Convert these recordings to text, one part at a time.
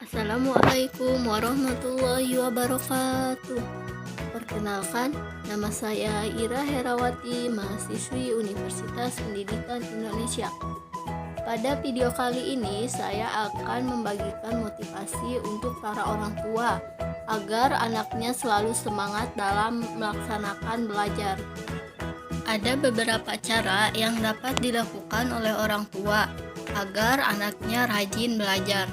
Assalamualaikum warahmatullahi wabarakatuh. Perkenalkan, nama saya Ira Herawati, mahasiswi Universitas Pendidikan Indonesia. Pada video kali ini, saya akan membagikan motivasi untuk para orang tua agar anaknya selalu semangat dalam melaksanakan belajar. Ada beberapa cara yang dapat dilakukan oleh orang tua agar anaknya rajin belajar.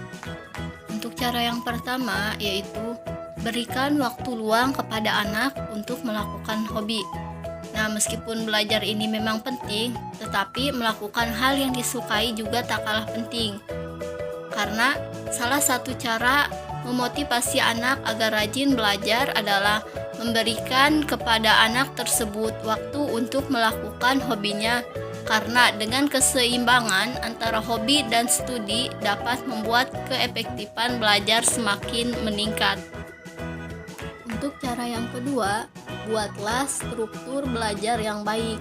Untuk cara yang pertama yaitu berikan waktu luang kepada anak untuk melakukan hobi. Nah, meskipun belajar ini memang penting, tetapi melakukan hal yang disukai juga tak kalah penting. Karena salah satu cara memotivasi anak agar rajin belajar adalah memberikan kepada anak tersebut waktu untuk melakukan hobinya. Karena dengan keseimbangan antara hobi dan studi dapat membuat keefektifan belajar semakin meningkat. Untuk cara yang kedua, buatlah struktur belajar yang baik.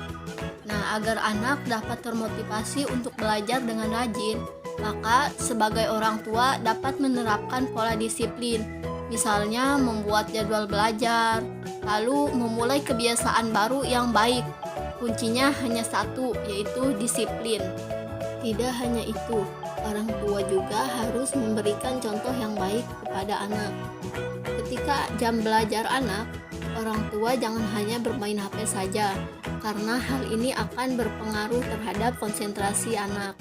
Nah, agar anak dapat termotivasi untuk belajar dengan rajin, maka sebagai orang tua dapat menerapkan pola disiplin. Misalnya membuat jadwal belajar, lalu memulai kebiasaan baru yang baik. Kuncinya hanya satu, yaitu disiplin. Tidak hanya itu, orang tua juga harus memberikan contoh yang baik kepada anak. Ketika jam belajar anak, orang tua jangan hanya bermain HP saja, karena hal ini akan berpengaruh terhadap konsentrasi anak.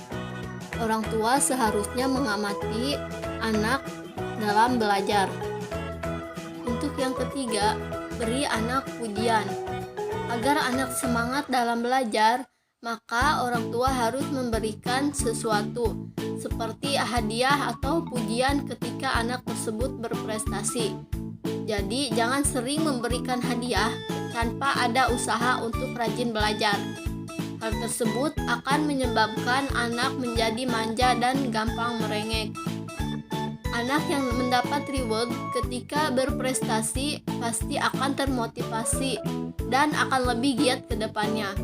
Orang tua seharusnya mengamati anak dalam belajar. Untuk yang ketiga, beri anak pujian. Agar anak semangat dalam belajar, maka orang tua harus memberikan sesuatu, seperti hadiah atau pujian ketika anak tersebut berprestasi. Jadi, jangan sering memberikan hadiah tanpa ada usaha untuk rajin belajar. Hal tersebut akan menyebabkan anak menjadi manja dan gampang merengek. Anak yang mendapat reward ketika berprestasi pasti akan termotivasi dan akan lebih giat ke depannya.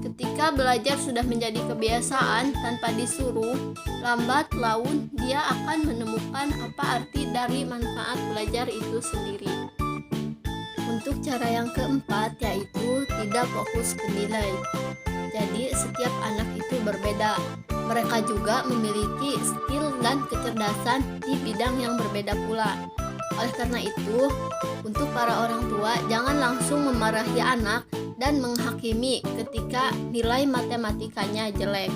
Ketika belajar sudah menjadi kebiasaan tanpa disuruh, lambat laun dia akan menemukan apa arti dari manfaat belajar itu sendiri. Untuk cara yang keempat yaitu tidak fokus ke nilai. Jadi setiap anak itu berbeda. Mereka juga memiliki skill dan kecerdasan di bidang yang berbeda pula. Oleh karena itu, untuk para orang tua jangan langsung memarahi anak dan menghakimi ketika nilai matematikanya jelek.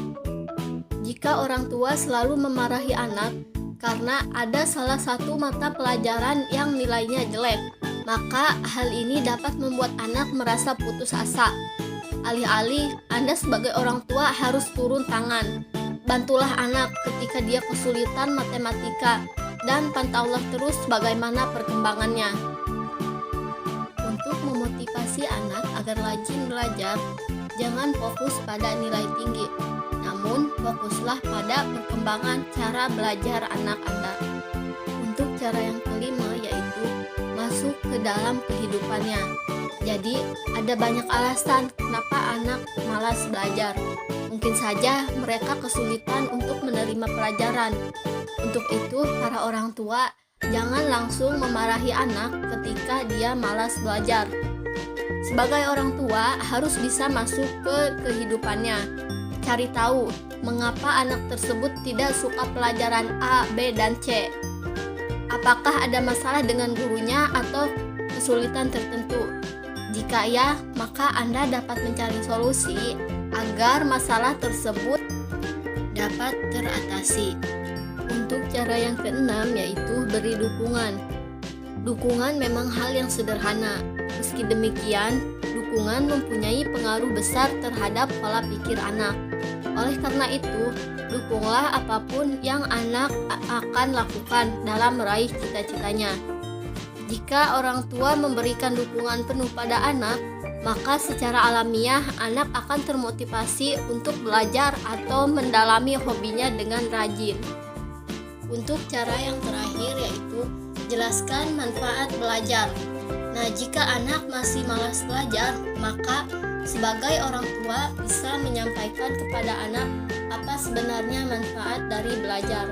Jika orang tua selalu memarahi anak karena ada salah satu mata pelajaran yang nilainya jelek, maka hal ini dapat membuat anak merasa putus asa. Alih-alih Anda sebagai orang tua harus turun tangan. Bantulah anak ketika dia kesulitan matematika dan pantaulah terus bagaimana perkembangannya. Untuk memotivasi anak agar rajin belajar, jangan fokus pada nilai tinggi, namun fokuslah pada perkembangan cara belajar anak Anda. Untuk cara yang kelima yaitu masuk ke dalam kehidupannya. Jadi, ada banyak alasan kenapa anak malas belajar. Mungkin saja mereka kesulitan untuk menerima pelajaran. Untuk itu, para orang tua jangan langsung memarahi anak ketika dia malas belajar. Sebagai orang tua, harus bisa masuk ke kehidupannya. Cari tahu mengapa anak tersebut tidak suka pelajaran A, B, dan C. Apakah ada masalah dengan gurunya atau kesulitan tertentu? Jika ya, maka Anda dapat mencari solusi agar masalah tersebut dapat teratasi. Untuk cara yang keenam yaitu beri dukungan. Dukungan memang hal yang sederhana. Meski demikian, dukungan mempunyai pengaruh besar terhadap pola pikir anak. Oleh karena itu, dukunglah apapun yang anak akan lakukan dalam meraih cita-citanya. Jika orang tua memberikan dukungan penuh pada anak, maka secara alamiah anak akan termotivasi untuk belajar atau mendalami hobinya dengan rajin. Untuk cara yang terakhir yaitu jelaskan manfaat belajar. Nah, jika anak masih malas belajar, maka sebagai orang tua bisa menyampaikan kepada anak apa sebenarnya manfaat dari belajar.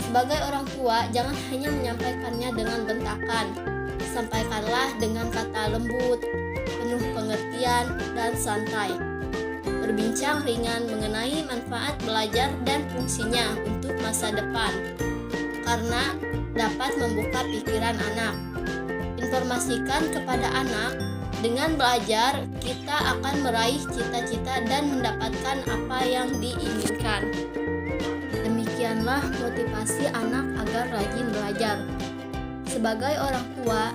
Sebagai orang tua, jangan hanya menyampaikannya dengan bentakan. Sampaikanlah dengan kata lembut, penuh pengertian, dan santai. Berbincang ringan mengenai manfaat belajar dan fungsinya untuk masa depan, karena dapat membuka pikiran anak. Informasikan kepada anak, dengan belajar kita akan meraih cita-cita dan mendapatkan apa yang diinginkan. Demikianlah motivasi anak agar rajin belajar. Sebagai orang tua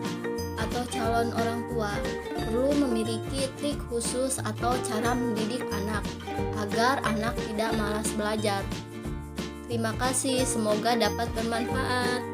atau calon orang tua, perlu memiliki trik khusus atau cara mendidik anak agar anak tidak malas belajar. Terima kasih, semoga dapat bermanfaat.